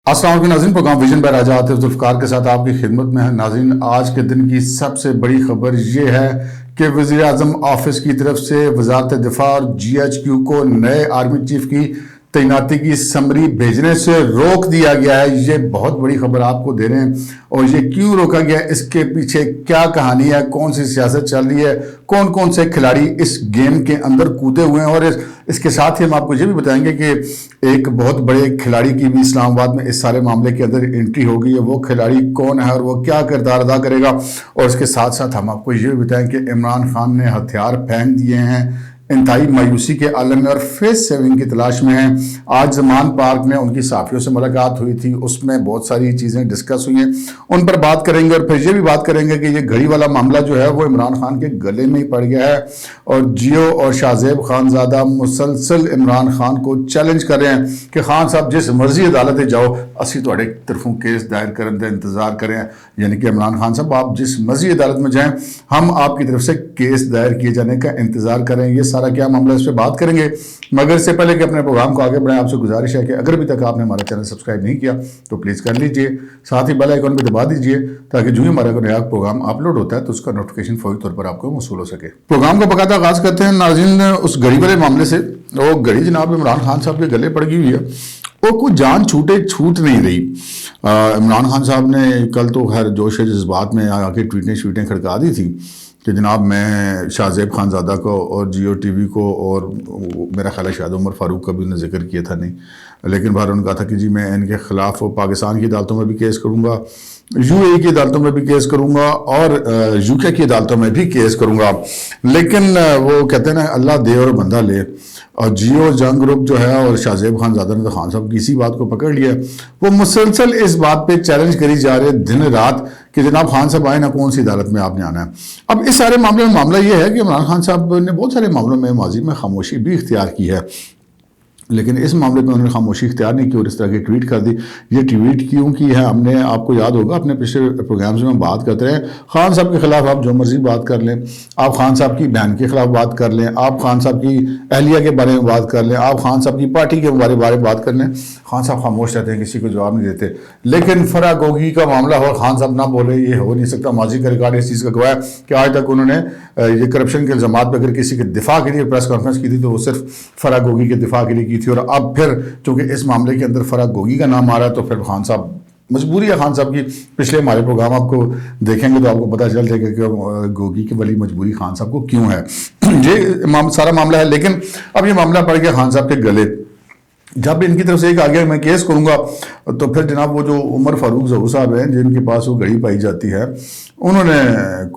السلام علیکم ناظرین، پروگرام ویژن بائی راجہ عاطف ذوالفقار کے ساتھ آپ کی خدمت میں ہے۔ ناظرین، آج کے دن کی سب سے بڑی خبر یہ ہے کہ وزیر اعظم آفس کی طرف سے وزارت دفاع اور جی ایچ کیو کو نئے آرمی چیف کی تعیناتی کی سمری بھیجنے سے روک دیا گیا ہے۔ یہ بہت بڑی خبر آپ کو دے رہے ہیں، اور یہ کیوں روکا گیا، اس کے پیچھے کیا کہانی ہے، کون سی سیاست چل رہی ہے، کون کون سے کھلاڑی اس گیم کے اندر کودے ہوئے ہیں، اور اس کے ساتھ ہی ہم آپ کو یہ بھی بتائیں گے کہ ایک بہت بڑے کھلاڑی کی بھی اسلام آباد میں اس سارے معاملے کے اندر انٹری ہو گئی ہے۔ وہ کھلاڑی کون ہے اور وہ کیا کردار ادا کرے گا، اور اس کے ساتھ ساتھ ہم آپ کو یہ بھی بتائیں کہ عمران خان نے ہتھیار پھینک دیے ہیں، انتہائی مایوسی کے عالم میں اور فیس سیونگ کی تلاش میں ہیں۔ آج زمان پارک میں ان کی صحافیوں سے ملاقات ہوئی تھی، اس میں بہت ساری چیزیں ڈسکس ہوئی ہیں، ان پر بات کریں گے، اور پھر یہ بھی بات کریں گے کہ یہ گھڑی والا معاملہ جو ہے وہ عمران خان کے گلے میں ہی پڑ گیا ہے، اور جیو اور شاہ زیب خانزادہ مسلسل عمران خان کو چیلنج کر رہے ہیں کہ خان صاحب جس مرضی عدالت جاؤ، اسی تہاڈے طرفوں کیس دائر کرن دے انتظار کریں، یعنی کہ عمران خان صاحب آپ جس مرضی عدالت میں جائیں، ہم آپ کی طرف سے کیس دائر کیے جانے کا انتظار کریں۔ یہ سارا کیا معاملہ، اس پہ بات کریں گے، مگر اس سے پہلے کہ اپنے پروگرام کو آگے بڑھائیں، آپ سے گزارش ہے کہ اگر ابھی تک آپ نے ہمارا چینل سبسکرائب نہیں کیا تو پلیز کر لیجئے، ساتھ ہی بیل آئیکن پہ دبا دیجئے تاکہ جو ہی ہمارا کوئی نیا پروگرام اپلوڈ ہوتا ہے تو اس کا نوٹیفیکیشن فوری طور پر آپ کو موصول ہو سکے۔ پروگرام کا باقاعدہ آغاز کرتے ہیں ناظرین اس گھڑی والے معاملے سے۔ وہ گھڑی جناب عمران خان صاحب کے گلے پڑ گئی ہوئی ہے، وہ کوئی جان چھوٹ نہیں رہی۔ عمران خان صاحب نے کل تو خیر جوش جذبات میں آ کے ٹویٹیں کھڑکا دی تھی کہ جناب میں شاہ زیب خانزادہ کو اور جیو ٹی وی کو، اور میرا خیال ہے شاید عمر فاروق کا بھی انہوں نے ذکر کیا تھا نہیں، لیکن باہر انہوں نے کہا تھا کہ جی میں ان کے خلاف پاکستان کی عدالتوں میں بھی کیس کروں گا، یو اے کی عدالتوں میں بھی کیس کروں گا، اور یو کے کی عدالتوں میں بھی کیس کروں گا۔ لیکن وہ کہتے ہیں نا اللہ دے اور بندہ لے، اور جیو جنگ گروپ جو ہے اور شاہ زیب خانزادہ نے تو خان صاحب کی اسی بات کو پکڑ لیا، وہ مسلسل اس بات پہ چیلنج کری جا رہے دن رات کہ جناب خان صاحب آئے نا، کون سی عدالت میں آپ نے آنا ہے۔ اب اس سارے معاملے میں معاملہ یہ ہے کہ عمران خان صاحب نے بہت سارے معاملوں میں ماضی میں خاموشی بھی اختیار کی ہے، لیکن اس معاملے میں انہوں نے خاموشی اختیار نہیں کی اور اس طرح کی ٹویٹ کر دی۔ یہ ٹویٹ کیوں کی ہے، ہم نے آپ کو یاد ہوگا اپنے پچھلے پروگرامز میں بات کرتے رہے، خان صاحب کے خلاف آپ جو مرضی بات کر لیں، آپ خان صاحب کی بہن کے خلاف بات کر لیں، آپ خان صاحب کی اہلیہ کے بارے میں بات کر لیں، آپ خان صاحب کی پارٹی کے بارے میں بات کر لیں، خان صاحب خاموش رہتے ہیں، کسی کو جواب نہیں دیتے۔ لیکن فرا گوگی کا معاملہ ہو، خان صاحب نہ بولے، یہ ہو نہیں سکتا۔ ماضی کا ریکارڈ اس چیز کا گواہ ہے کہ آج تک انہوں نے یہ کرپشن کے الزامات پہ اگر کسی کے دفاع کے لیے پریس کانفرنس کی تھی تو وہ صرف فرا گوگی کے دفاع کے لیے کی تھی، اور اب پھر چونکہ اس معاملے کے اندر فرا گوگی کا نام آ رہا ہے تو پھر خان صاحب مجبوری ہے خان صاحب کی۔ پچھلے ہمارے پروگرام آپ کو دیکھیں گے تو آپ کو پتہ چل جائے گا کہ گوگی کی والی مجبوری خان صاحب کو کیوں ہے۔ یہ سارا معاملہ ہے، لیکن اب یہ معاملہ پڑ گیا خان صاحب کے گلے۔ جب ان کی طرف سے ایک آ گیا میں کیس کروں گا، تو پھر جناب وہ جو عمر فاروق ظہور صاحب ہیں جن کے پاس وہ گھڑی پائی جاتی ہے، انہوں نے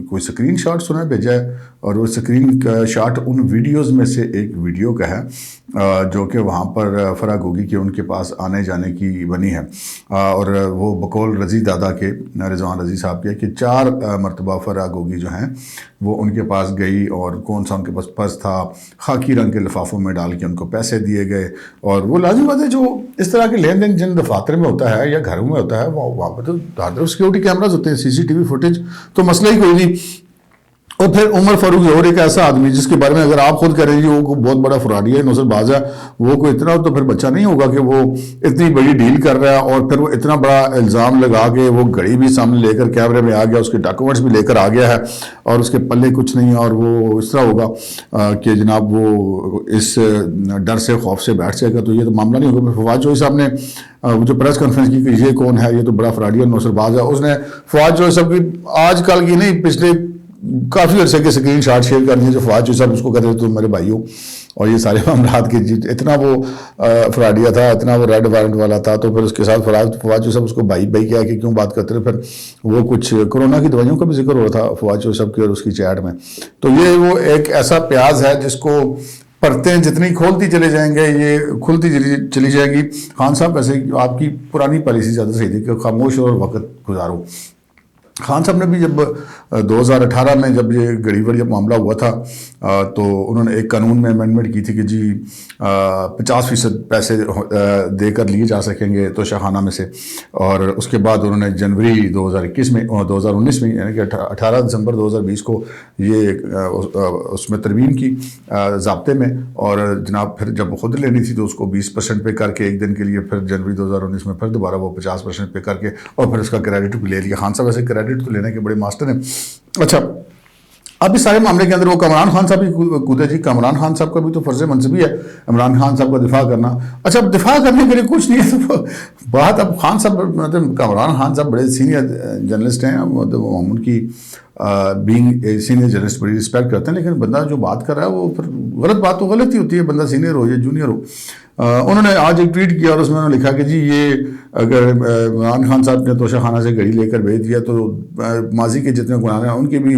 کوئی سکرین شاٹ سنا بھیجا ہے، اور وہ سکرین کا شاٹ ان ویڈیوز میں سے ایک ویڈیو کا ہے جو کہ وہاں پر فرا گوگی کے ان کے پاس آنے جانے کی بنی ہے، اور وہ بقول رضی دادا کے، رضوان رضی صاحب کے، کہ 4 مرتبہ فرا گوگی جو ہیں وہ ان کے پاس گئی، اور کون سا ان کے پاس پرس تھا، خاکی رنگ کے لفافوں میں ڈال کے ان کو پیسے دیے گئے۔ اور وہ لازم بات ہے جو اس طرح کے لین دین جن دفاتر میں ہوتا ہے یا گھروں میں ہوتا ہے، وہاں پہ تو سیکورٹی کیمراز ہوتے ہیں، سی سی ٹی وی فوٹیج، تو مسئلہ ہی کوئی نہیں۔ اور پھر عمر فاروق ظہور ایک ایسا آدمی جس کے بارے میں اگر آپ خود کہہ رہے ہیں وہ بہت بڑا فراڈی ہے، نوسر باز ہے، وہ کوئی اتنا تو پھر بچہ نہیں ہوگا کہ وہ اتنی بڑی ڈیل کر رہا ہے، اور پھر وہ اتنا بڑا الزام لگا کے وہ گھڑی بھی سامنے لے کر کیمرے میں آ گیا، اس کے ڈاکومنٹس بھی لے کر آ گیا ہے، اور اس کے پلے کچھ نہیں ہے، اور وہ اس طرح ہوگا کہ جناب وہ اس ڈر سے خوف سے بیٹھ جائے گا، تو یہ تو معاملہ نہیں ہوگا۔ فواد چوہدری صاحب نے جو پریس کانفرنس کی کہ یہ کون ہے، یہ تو بڑا فراڈی ہے، نوسر باز ہے، اس نے فواد چوہدری صاحب کی آج کل کی نہیں پچھلے کافی عرصے کے سکرین شاٹ شیئر کر دیے، جو فواد چوہدری صاحب اس کو کہتے تھے تو میرے بھائی ہو، اور یہ سارے معاملات کے اتنا وہ فراڈیا تھا، اتنا وہ ریڈ وارنٹ والا تھا، تو پھر اس کے ساتھ فواد چوہدری صاحب اس کو بھائی کہا کہ کیوں بات کرتے رہے۔ پھر وہ کچھ کورونا کی دوائیوں کا بھی ذکر ہو رہا تھا فواد چوہدری صاحب کی اور اس کی چیٹ میں، تو یہ وہ ایک ایسا پیاز ہے جس کو پرتیں جتنی کھولتی چلے جائیں گے یہ کھلتی چلی جائے گی۔ خان صاحب ویسے آپ کی پرانی پالیسی زیادہ صحیح تھی کہ خاموش اور وقت گزارو، خان صاحب نے بھی جب 2018 میں جب یہ گڑی وڑی معاملہ ہوا تھا تو انہوں نے ایک قانون میں امینڈمنٹ کی تھی کہ جی 50% پیسے دے کر لیے جا سکیں گے توشہ خانہ میں سے، اور اس کے بعد انہوں نے جنوری 2019 میں یعنی کہ 18 دسمبر 2020 کو یہ اس میں ترمیم کی ضابطے میں، اور جناب پھر جب خود لینی تھی تو اس کو 20% پہ کر کے ایک دن کے لیے، پھر جنوری 2019 میں پھر دوبارہ وہ 50% پہ کر کے، اور پھر اس کا کریڈٹ بھی لے لیا۔ خان صاحب ایسے کریڈٹ تو لینے کے بڑے ماسٹر ہیں۔ اچھا، اب اس سارے معاملے کے اندر وہ کامران خان صاحب بھی کودے جی۔ کامران خان صاحب کا بھی تو فرض منصبی ہے عمران خان صاحب کا دفاع کرنا۔ اچھا، اب دفاع کرنے کے لیے کچھ نہیں ہے تو بات، اب خان صاحب مطلب کامران خان صاحب بڑے سینئر جرنلسٹ ہیں، مطلب ان کی بینگ سینئر جرنلسٹ بڑی رسپیکٹ کرتے ہیں، لیکن بندہ جو بات کر رہا ہے وہ پھر غلط بات تو غلط ہی ہوتی ہے، بندہ سینئر ہو یا جونیئر ہو۔ انہوں نے آج ایک ٹویٹ کیا اور اس میں انہوں نے لکھا کہ جی یہ اگر عمران خان صاحب نے توشہ خانہ سے گھڑی لے کر بھیج دیا تو ماضی کے جتنے گناہ ہیں ان کے بھی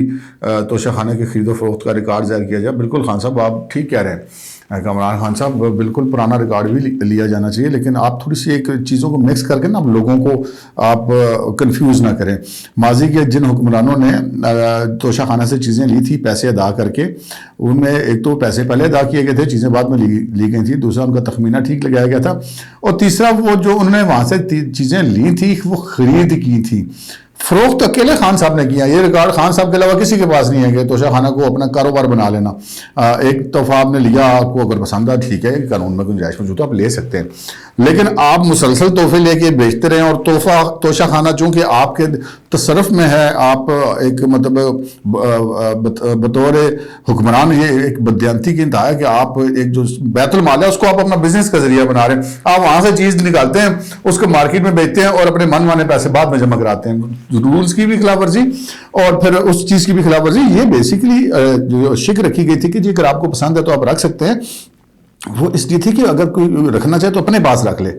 توشہ خانہ کے خرید و فروخت کا ریکارڈ ظاہر کیا جائے۔ بالکل خان صاحب آپ ٹھیک کہہ رہے ہیں عمران خان صاحب، بالکل پرانا ریکارڈ بھی لیا جانا چاہیے، لیکن آپ تھوڑی سی ایک چیزوں کو مکس کر کے نا لوگوں کو آپ کنفیوز نہ کریں۔ ماضی کے جن حکمرانوں نے توشہ خانہ سے چیزیں لی تھی پیسے ادا کر کے، ان میں ایک تو پیسے پہلے ادا کیے گئے تھے، چیزیں بعد میں لی گئی تھیں، دوسرا ان کا تخمینہ ٹھیک لگایا گیا تھا، اور تیسرا وہ جو انہوں نے وہاں سے چیزیں لی تھی وہ خرید کی تھی۔ فروخت اکیلے خان صاحب نے کیا، یہ ریکارڈ خان صاحب کے علاوہ کسی کے پاس نہیں ہے کہ توشہ خانہ کو اپنا کاروبار بنا لینا۔ ایک تحفہ آپ نے لیا، آپ کو اگر پسند ہے ٹھیک ہے، قانون میں گنجائش موجود ہے، آپ لے سکتے ہیں، لیکن آپ مسلسل تحفے لے کے بیچتے رہیں، اور تحفہ توشہ خانہ چونکہ آپ کے تصرف میں ہے، آپ ایک مطلب بطور حکمران یہ ایک بددیانتی کی انتہا ہے کہ آپ ایک جو بیت المال ہے اس کو آپ اپنا بزنس کا ذریعہ بنا رہے ہیں۔ آپ وہاں سے چیز نکالتے ہیں، اس کو مارکیٹ میں بیچتے ہیں اور اپنے من مانے پیسے بعد میں جمع کراتے ہیں، رولز کی بھی خلاف ورزی اور پھر اس چیز کی بھی خلاف ورزی۔ یہ بیسیکلی جو شک رکھی گئی تھی کہ جی اگر آپ کو پسند ہے تو آپ رکھ سکتے ہیں، وہ اس لیے تھی کہ اگر کوئی رکھنا چاہے تو اپنے پاس رکھ لے،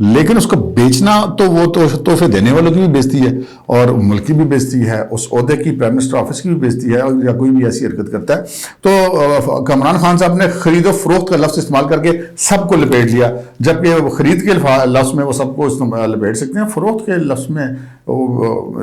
لیکن اس کو بیچنا تو وہ تحفے دینے والوں کی بھی بےزتی ہے اور ملک کی بھی بےزتی ہے، اس عہدے کی پرائم منسٹر آفس کی بھی بےزتی ہے، یا کوئی بھی ایسی حرکت کرتا ہے۔ تو کامران خان صاحب نے خرید و فروخت کا لفظ استعمال کر کے سب کو لپیٹ لیا، جبکہ خرید کے لفظ میں وہ سب کو لپیٹ سکتے ہیں، فروخت کے لفظ میں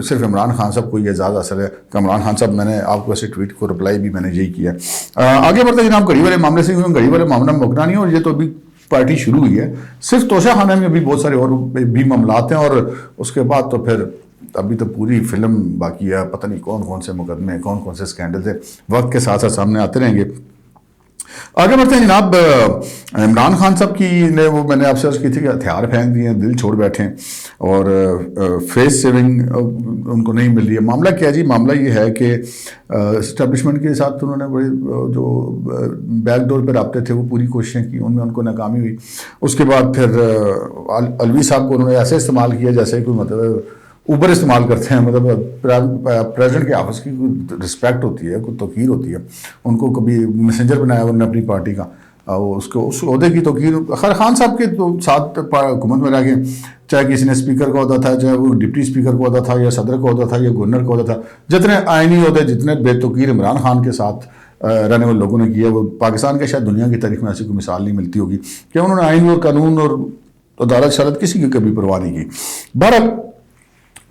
صرف عمران خان صاحب کو یہ اعزاز حاصل ہے۔ کامران خان صاحب، میں نے آپ کو ایسے ٹویٹ کو رپلائی بھی میں نے یہی کیا۔ آگے بڑھتے ہیں جناب، گھڑی والے معاملے سے، گھڑی والے معاملہ مکنا نہیں، اور یہ تو ابھی پارٹی شروع ہوئی ہے، صرف توشہ خانہ میں بھی بہت سارے اور بھی معاملات ہیں، اور اس کے بعد تو پھر ابھی تو پوری فلم باقی ہے، پتہ نہیں کون کون سے مقدمے، کون کون سے سکینڈل تھے، وقت کے ساتھ ساتھ سامنے آتے رہیں گے۔ آگے بڑھتے ہیں جناب، عمران خان صاحب کی نے وہ میں نے آپ سے عرض کی تھی کہ ہتھیار پھینک دیے ہیں، دل چھوڑ بیٹھے ہیں، اور فیس سیونگ ان کو نہیں مل رہی ہے۔ معاملہ کیا جی؟ معاملہ یہ ہے کہ اسٹیبلشمنٹ کے ساتھ انہوں نے بڑے جو بیک ڈور پہ رابطے تھے وہ پوری کوششیں کی، ان میں ان کو ناکامی ہوئی۔ اس کے بعد پھر الوی صاحب کو انہوں نے ایسے استعمال کیا جیسے کوئی مطلب اوبر استعمال کرتے ہیں، مطلب پریزیڈنٹ کے آفس کی کوئی رسپیکٹ ہوتی ہے، کوئی توقیر ہوتی ہے، ان کو کبھی میسنجر بنایا انہوں نے اپنی پارٹی کا، اس کو اس عہدے کی توقیر۔ خیر خان صاحب کے تو ساتھ حکومت میں رہ گئے، چاہے کسی نے اسپیکر کا عہدہ تھا، چاہے وہ ڈپٹی اسپیکر کا عہدہ تھا، یا صدر کا عہدہ تھا، یا گورنر کا عہدہ تھا، جتنے آئینی عہدے، جتنے بے توقیر عمران خان کے ساتھ رہنے والے لوگوں نے کیا، وہ پاکستان کے شاید دنیا کی تاریخ میں ایسی کوئی مثال نہیں ملتی ہوگی کہ انہوں نے آئین اور قانون اور عدالت شرط کسی کی کبھی پرواہ نہیں کی۔ بہرحال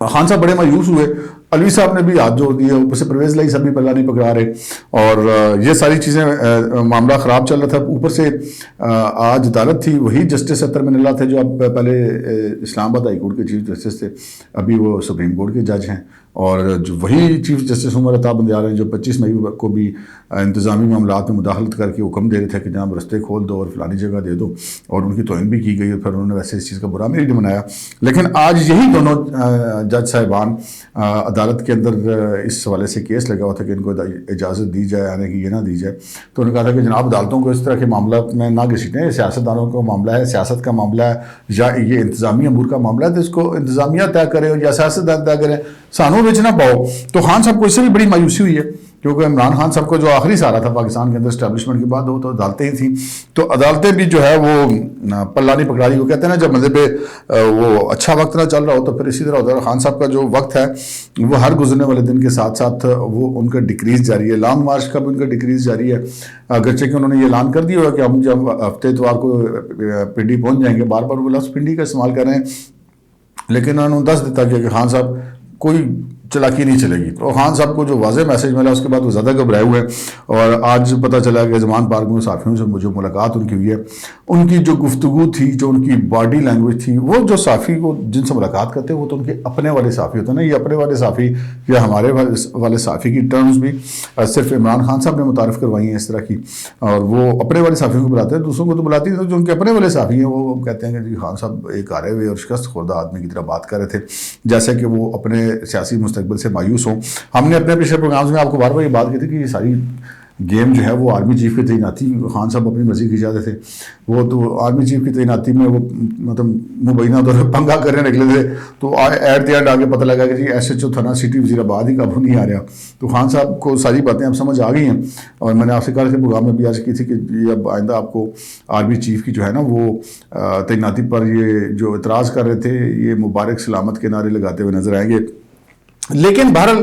خان صاحب بڑے مایوس ہوئے، الوی صاحب نے بھی ہاتھ جوڑ دیے، اوپر سے پرویز لائی صاحب بھی پلہ نہیں پکڑا رہے، اور یہ ساری چیزیں معاملہ خراب چل رہا تھا۔ اوپر سے آج عدالت تھی، وہی جسٹس اطہر من اللہ تھے جو اب پہلے اسلام آباد ہائی کورٹ کے چیف جسٹس تھے، ابھی وہ سپریم کورٹ کے جج ہیں، اور جو وہی چیف جسٹس عمر عطا بندیال ہیں جو 25 مئی کو بھی انتظامی معاملات میں مداخلت کر کے حکم دے رہے تھے کہ جناب رستے کھول دو اور فلانی جگہ دے دو، اور ان کی توہین بھی کی گئی، اور پھر انہوں نے ویسے اس چیز کا برا نہیں منایا۔ لیکن آج یہی دونوں جج صاحبان عدالت کے اندر اس حوالے سے کیس لگا ہوا تھا کہ ان کو اجازت دی جائے آنے کی، یہ نہ دی جائے، تو انہوں نے کہا تھا کہ جناب عدالتوں کو اس طرح کے معاملات میں نہ گھسیٹیں، یہ سیاستدانوں کا معاملہ ہے، سیاست کا معاملہ ہے، یا یہ انتظامی امور کا معاملہ ہے، تو اس کو انتظامیہ طے کرے یا سیاستدان طے کریں، سانوں بیچ نہ پاؤ۔ تو خان صاحب کو اس سے بھی بڑی مایوسی ہوئی ہے، کیونکہ عمران خان صاحب کو جو آخری سہارا تھا پاکستان کے اندر اسٹیبلشمنٹ کے بعد وہ تو عدالتیں ہی تھیں، تو عدالتیں بھی جو ہے وہ پلہ نہیں پکڑا رہی۔ وہ کہتے ہیں نا جب مذہب پہ وہ اچھا وقت نہ چل رہا ہو تو پھر اسی طرح ہوتا ہے۔ خان صاحب کا جو وقت ہے وہ ہر گزرنے والے دن کے ساتھ ساتھ وہ ان کا ڈکریز جاری ہے، لانگ مارچ کا بھی ان کا ڈکریز جاری ہے، اگرچہ کہ انہوں نے یہ اعلان کر دیا ہوا کہ ہم جب ہفتے اتوار کو پنڈی پہنچ جائیں گے، بار بار وہ لفظ پنڈی کا استعمال کر رہے ہیں، لیکن انہوں نے دس دیتا کہ خان صاحب کوئی چلاکی نہیں چلے گی. تو خان صاحب کو جو واضح میسج ملا اس کے بعد وہ زیادہ گھبرائے ہوئے ہیں. اور آج پتہ چلا کہ زمان پارک میں صحافیوں سے جو ملاقات ان کی ہوئی ہے, ان کی جو گفتگو تھی, جو ان کی باڈی لینگویج تھی, وہ جو صحافی کو جن سے ملاقات کرتے ہیں وہ تو ان کے اپنے والے صحافی ہوتے ہیں نا. یہ اپنے والے صحافی یا ہمارے والے صحافی کی ٹرمز بھی صرف عمران خان صاحب نے متعارف کروائی ہیں اس طرح کی, اور وہ اپنے والے صحافیوں کو بلاتے ہیں, دوسروں کو تو بلاتی نہیں. جو ان کے اپنے والے صحافی ہیں وہ کہتے ہیں کہ جی خان صاحب ایک آرے ہوئے اور شکست خوردہ آدمی کی طرح بات کر رہے تھے, جیسے کہ وہ اپنے سیاسی مستقبل سے مایوس ہوں. ہم نے اپنے پچھلے پروگرامز میں آپ کو بار بار یہ بات کی تھی کہ یہ ساری گیم جو ہے وہ آرمی چیف کی تعیناتی, خان صاحب اپنی مرضی کی چاہتے تھے, وہ تو آرمی چیف کی تعیناتی میں وہ مطلب مبینہ طور پر پنگا کرنے نکلے تھے. تو ایٹ دی اینڈ آگے پتہ لگا کہ جی ایس ایچ او تھانہ سٹی وزیر آباد ہی قابو نہیں آ رہا. تو خان صاحب کو ساری باتیں اب سمجھ آ گئی ہیں, اور میں نے آپ سے کل کے پروگرام میں بھی عرض کی تھی کہ یہ اب آئندہ آپ کو آرمی چیف کی جو ہے نا وہ تعیناتی پر یہ جو اعتراض کر رہے تھے یہ مبارک سلامت کے نعرے لگاتے ہوئے نظر آئیں گے. لیکن بہرحال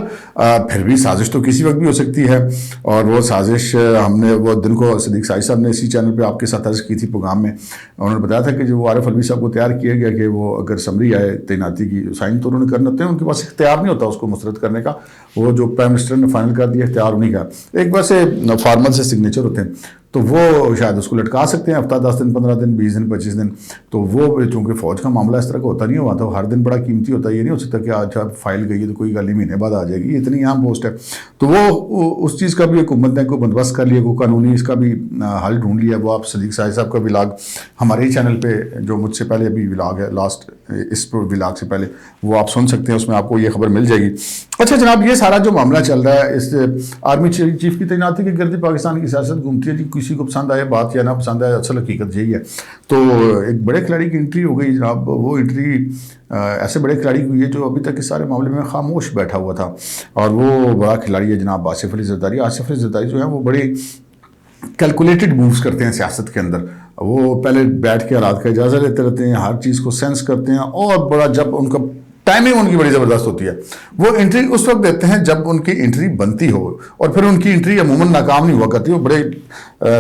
پھر بھی سازش تو کسی وقت بھی ہو سکتی ہے, اور وہ سازش ہم نے وہ دن کو صدیق سائی صاحب نے اسی چینل پہ آپ کے ساتھ عرض کی تھی پروگرام میں. انہوں نے بتایا تھا کہ جو وہ عارف علوی صاحب کو تیار کیا گیا کہ وہ اگر سمری آئے تعیناتی کی سائن تو انہوں نے کرنا ہوتے ہیں, ان کے پاس اختیار نہیں ہوتا اس کو مسترد کرنے کا. وہ جو پرائم منسٹر نے فائنل کر دیا اختیار انہیں کا, ایک ویسے فارمل سے سگنیچر ہوتے ہیں تو وہ شاید اس کو لٹکا سکتے ہیں ہفتہ 10 دن 15 دن 20 دن 25 دن. تو وہ چونکہ فوج کا معاملہ اس طرح کا ہوتا نہیں ہوا تھا, ہر دن بڑا قیمتی ہوتا ہے, یہ نہیں ہو سکتا کہ آج آپ فائل گئی ہے تو کوئی گل ہی مہینے بعد آ جائے گی, اتنی اہم پوسٹ ہے. تو وہ اس چیز کا بھی حکومت نے کوئی بندوبست کر لیا, کوئی قانونی اس کا بھی حل ڈھونڈ لیا. وہ آپ صدیق سائی صاحب کا ولاگ ہمارے ہی چینل پہ جو مجھ سے پہلے ابھی ولاگ ہے لاسٹ اس ولاگ سے پہلے وہ آپ سن سکتے ہیں, اس میں آپ کو یہ خبر مل جائے گی. اچھا جناب, یہ سارا جو معاملہ چل رہا ہے اس آرمی چیف کی تعیناتی کے گرد پاکستان کی سیاست گھومتی ہے. جی کسی کو پسند آئے بات یا نہ پسند آئے, اصل حقیقت یہی ہے. تو ایک بڑے کھلاڑی کی انٹری ہو گئی جناب, وہ انٹری ایسے بڑے کھلاڑی کی ہوئی ہے جو ابھی تک اس سارے معاملے میں خاموش بیٹھا ہوا تھا, اور وہ بڑا کھلاڑی ہے جناب آصف علی زرداری. آصف علی زرداری جو ہیں وہ بڑے کیلکولیٹڈ مووز کرتے ہیں سیاست کے اندر. وہ پہلے بیٹھ کے حالات کا اجازہ لیتے رہتے ہیں, ہر چیز کو سینس کرتے ہیں, اور بڑا جب ان کا ٹائمنگ ان کی بڑی زبردست ہوتی ہے. وہ انٹری اس وقت دیتے ہیں جب ان کی انٹری بنتی ہو, اور پھر ان کی انٹری عموماً ناکام نہیں ہوا کرتی. وہ بڑے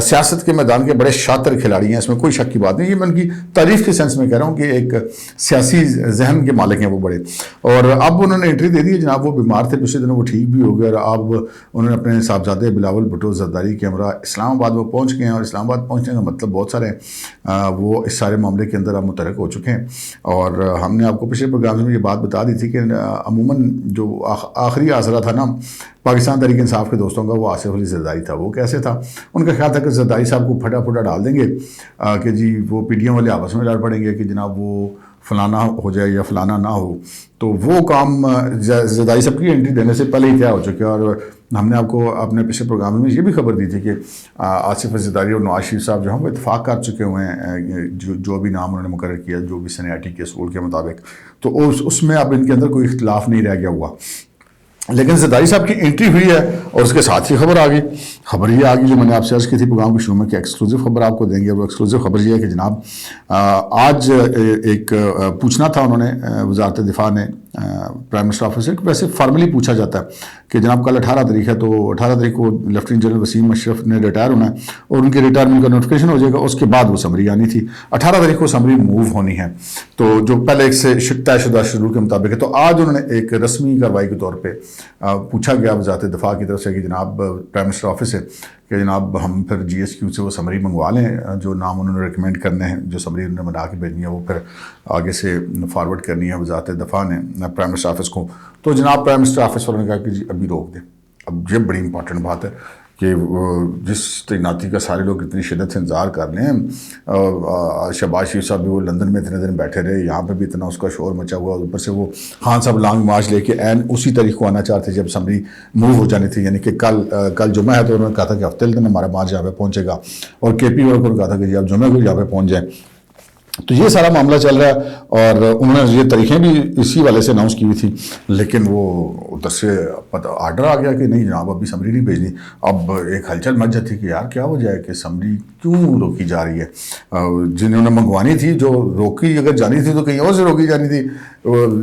سیاست کے میدان کے بڑے شاطر کھلاڑی ہیں, اس میں کوئی شک کی بات نہیں. یہ میں ان کی تعریف کے سینس میں کہہ رہا ہوں کہ ایک سیاسی ذہن کے مالک ہیں وہ بڑے. اور اب انہوں نے انٹری دے دی ہے جناب. وہ بیمار تھے پچھلے دنوں, وہ ٹھیک بھی ہو گئے, اور اب انہوں نے اپنے صاحبزادے بلاول بھٹو زرداری کے ہمراہ اسلام آباد وہ پہنچ گئے ہیں. اور اسلام آباد پہنچنے کا مطلب بہت سارے ہیں, وہ اس سارے معاملے کے اندر اب متحرک ہو چکے ہیں. اور ہم نے آپ کو پچھلے پروگرام میں یہ بات بتا دی تھی کہ عموماً جو آخری آسرا تھا نا پاکستان تحریک انصاف کے دوستوں کا, وہ آصف علی زرداری تھا. وہ کیسے تھا, ان کا خیال تھا کہ زرداری صاحب کو پھٹا پھٹا ڈال دیں گے کہ جی وہ پی ڈی ایم والے آپس میں لڑ پڑیں گے کہ جناب وہ فلانا ہو جائے یا فلانا نہ ہو. تو وہ کام زرداری صاحب کی انٹری دینے سے پہلے ہی طے ہو چکے. اور ہم نے آپ کو اپنے پچھلے پروگرام میں یہ بھی خبر دی تھی کہ آصف علی زرداری اور نواز شریف صاحب جو ہیں وہ اتفاق کر چکے ہوئے ہیں, جو بھی نام انہوں نے مقرر کیا جو بھی سینیارٹی کے اصول کے مطابق. تو اس میں اب ان کے اندر کوئی اختلاف نہیں رہ گیا ہوا. لیکن زرداری صاحب کی انٹری ہوئی ہے, اور اس کے ساتھ ہی خبر آ گئی. خبر یہ آ گئی جو میں نے آپ سے عرض کی تھی پروگرام کے شروع میں کہ ایکسکلوزیو خبر آپ کو دیں گے. وہ ایکسکلوزیو خبر یہ ہے کہ جناب آج ایک پوچھنا تھا انہوں نے وزارت دفاع نے پرائم منسٹر آفس سے, ویسے فارملی پوچھا جاتا ہے کہ جناب کل 18 تاریخ ہے, تو 18 تاریخ کو لیفٹیننٹ جنرل وسیم اشرف نے ریٹائر ہونا ہے, اور ان کے ریٹائرمنٹ کا نوٹیفیکیشن ہو جائے گا. اس کے بعد وہ سمری آنی تھی. 18 تاریخ کو سمری موو ہونی ہے, تو جو پہلے ایک سے طے شدہ شیڈول کے مطابق ہے. تو آج انہوں نے ایک رسمی کارروائی کے طور پہ پوچھا گیا وزارت دفاع کی طرف سے کہ جناب پرائم منسٹر آفس سے کہ جناب ہم پھر جی ایس کیو سے وہ سمری منگوا لیں, جو نام انہوں نے ریکمینڈ کرنے ہیں, جو سمری انہوں نے بنا کے بھیجنی ہے وہ پھر آگے سے فارورڈ کرنی ہے وزارت دفاع نے پرائم منسٹر آفس کو. تو جناب پرائم منسٹر آفس والوں نے کہا کہ جی ابھی روک دیں. اب یہ بڑی امپورٹنٹ بات ہے کہ جس تعیناتی کا سارے لوگ اتنی شدت سے انتظار کر رہے ہیں. شہباز شریف صاحب بھی وہ لندن میں اتنے دن بیٹھے رہے, یہاں پہ بھی اتنا اس کا شور مچا ہوا, اوپر سے وہ خان صاحب لانگ مارچ لے کے عین اسی تاریخ کو آنا چاہتے جب سمری موو ہو جانی تھی, یعنی کہ کل جمعہ ہے. تو انہوں نے کہا تھا کہ ہفتے دن ہمارا مارچ یہاں پہ پہنچے گا, اور کے پی والوں کو کہا تھا کہ جی آپ جمعہ کو یہاں پہ پہنچ جائیں. تو یہ سارا معاملہ چل رہا ہے, اور انہوں نے یہ تاریخیں بھی اسی والے سے اناؤنس کی ہوئی تھی. لیکن وہ ادھر سے آرڈر آ گیا کہ نہیں جناب ابھی سمری نہیں بھیجنی. اب ایک ہلچل مچ جاتی کہ یار کیا وجہ ہے کہ سمری کیوں روکی جا رہی ہے. جنہوں نے منگوانی تھی, جو روکی اگر جانی تھی تو کہیں اور سے روکی جانی تھی.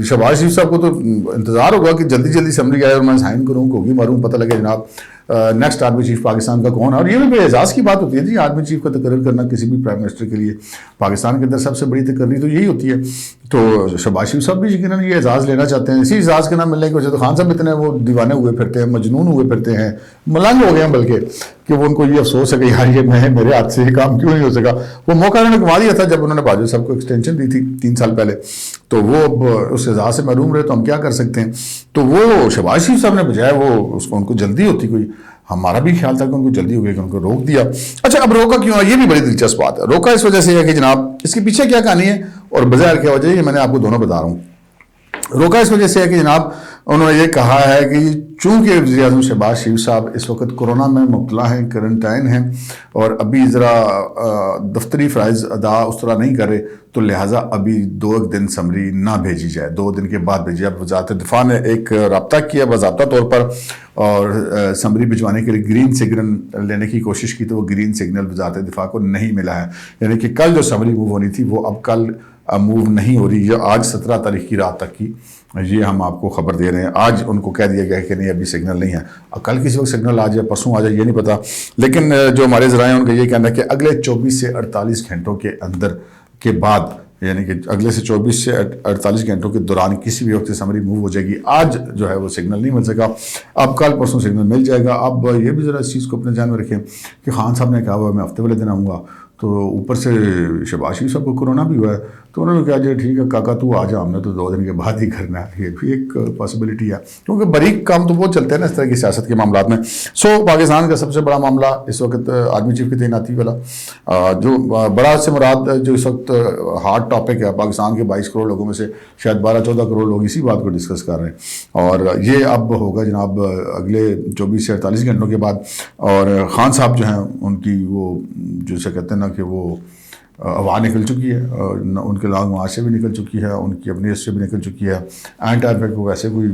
شہباز شریف صاحب کو تو انتظار ہوگا کہ جلدی جلدی سمری آئے اور میں سائن کروں, گوگی ماروں, پتہ لگے جناب نیکسٹ آرمی چیف پاکستان کا کون ہے. اور یہ بھی بڑے اعزاز کی بات ہوتی ہے جی, آرمی چیف کا تقرر کرنا کسی بھی پرائم منسٹر کے لیے. پاکستان کے اندر سب سے بڑی تقرری تو یہی ہوتی ہے تو شہباز شریف صاحب بھی یقیناً یہ اعزاز لینا چاہتے ہیں. اسی اعزاز کے نہ ملنے کی وجہ تو خان صاحب اتنے وہ دیوانے ہوئے پھرتے ہیں, مجنون ہوئے پھرتے ہیں, ملنگ ہو گئے ہیں بلکہ, کہ وہ ان کو یہ افسوس ہے کہ یار یہ میرے ہاتھ سے یہ کام کیوں نہیں ہو سکا. وہ موقع انہوں نے گنوا دیا تھا جب انہوں نے باجوہ صاحب کو ایکسٹینشن دی تھی 3 سال پہلے, تو وہ اس اعزاز سے محروم رہے, تو ہم کیا کر سکتے ہیں. تو وہ شہباز شریف صاحب نے بجائے وہ اس کو ان کو جلدی ہوتی کوئی, ہمارا بھی خیال تھا کہ ان کو جلدی ہو گئی کہ ان کو روک دیا. اچھا اب روکا کیوں, یہ بھی بڑی دلچسپ بات ہے. روکا اس وجہ سے ہے کہ جناب اس کے پیچھے کیا کہانی ہے اور بظاہر کیا وجہ ہے, یہ میں نے آپ کو دونوں بتا رہا ہوں. روکا اس وجہ سے ہے کہ جناب انہوں نے یہ کہا ہے کہ چونکہ وزیر اعظم شہباز شریف صاحب اس وقت کورونا میں مبتلا ہیں, کرنٹائن ہیں, اور ابھی ذرا دفتری فرائض ادا اس طرح نہیں کر رہے, تو لہٰذا ابھی 2 دن سمری نہ بھیجی جائے, 2 دن کے بعد بھیجی. اب وزارت دفاع نے ایک رابطہ کیا باضابطہ طور پر اور سمری بھجوانے کے لیے گرین سگنل لینے کی کوشش کی, تو وہ گرین سگنل وزارت دفاع کو نہیں ملا ہے. یعنی کہ کل جو سمری موو ہونی تھی وہ اب کل موو نہیں ہو رہی, یہ آج 17 تاریخ کی رات تک کی, یہ ہم آپ کو خبر دے رہے ہیں. آج ان کو کہہ دیا گیا کہ نہیں ابھی سگنل نہیں ہے, اور کل کسی وقت سگنل آ جائے, پرسوں آ جائے, یہ نہیں پتا. لیکن جو ہمارے ذرائع ہیں ان کا یہ کہنا ہے کہ اگلے 24 سے 48 گھنٹوں کے اندر کے بعد, یعنی کہ اگلے سے 24 سے 48 گھنٹوں کے دوران کسی بھی وقت سے سمری موو ہو جائے گی. آج جو ہے وہ سگنل نہیں مل سکا, اب کل پرسوں سگنل مل جائے گا. اب یہ بھی ذرا اس چیز کو اپنے ذہن میں رکھیں کہ خان صاحب نے کہا ہوا میں ہفتے والے دن آؤں گا, تو اوپر سے شہباز شریف صاحب کو کورونا بھی ہوا ہے, تو انہوں نے کہا جی ٹھیک ہے کاکا تو آ جا, ہم نے تو 2 دن کے بعد ہی کرنا ہے. یہ بھی ایک پاسبلٹی ہے, کیونکہ باریک کام تو بہت چلتے ہیں نا اس طرح کی سیاست کے معاملات میں. پاکستان کا سب سے بڑا معاملہ اس وقت آرمی چیف کی تعیناتی والا, جو بڑا سے مراد جو اس وقت ہارڈ ٹاپک ہے, پاکستان کے 22 کروڑ لوگوں میں سے شاید 12-14 کروڑ لوگ اسی بات کو ڈسکس کر رہے ہیں, اور یہ اب ہوگا جناب اگلے 24 سے 48 گھنٹوں کے بعد. اور خان صاحب جو ہیں ان کی وہ جسے کہتے ہیں نا کہ وہ ہوا نکل چکی ہے, ان کے لانگ مارچ سے بھی نکل چکی ہے, ان کی اپنی سے بھی نکل چکی ہے. اینڈ ٹائم پہ کو ویسے کوئی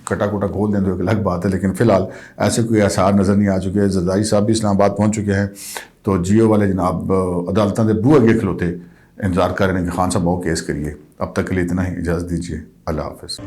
کٹا کوٹا کھول دیں تو ایک الگ بات ہے, لیکن فی الحال ایسے کوئی آثار نظر نہیں آ چکے. زرداری صاحب بھی اسلام آباد پہنچ چکے ہیں, تو جیو والے جناب عدالتوں کے بو اگے کھلوتے انتظار کر رہے ہیں کہ خان صاحب آؤ کیس کریے. اب تک کے لیے اتنا ہی, اجازت دیجیے, اللہ حافظ.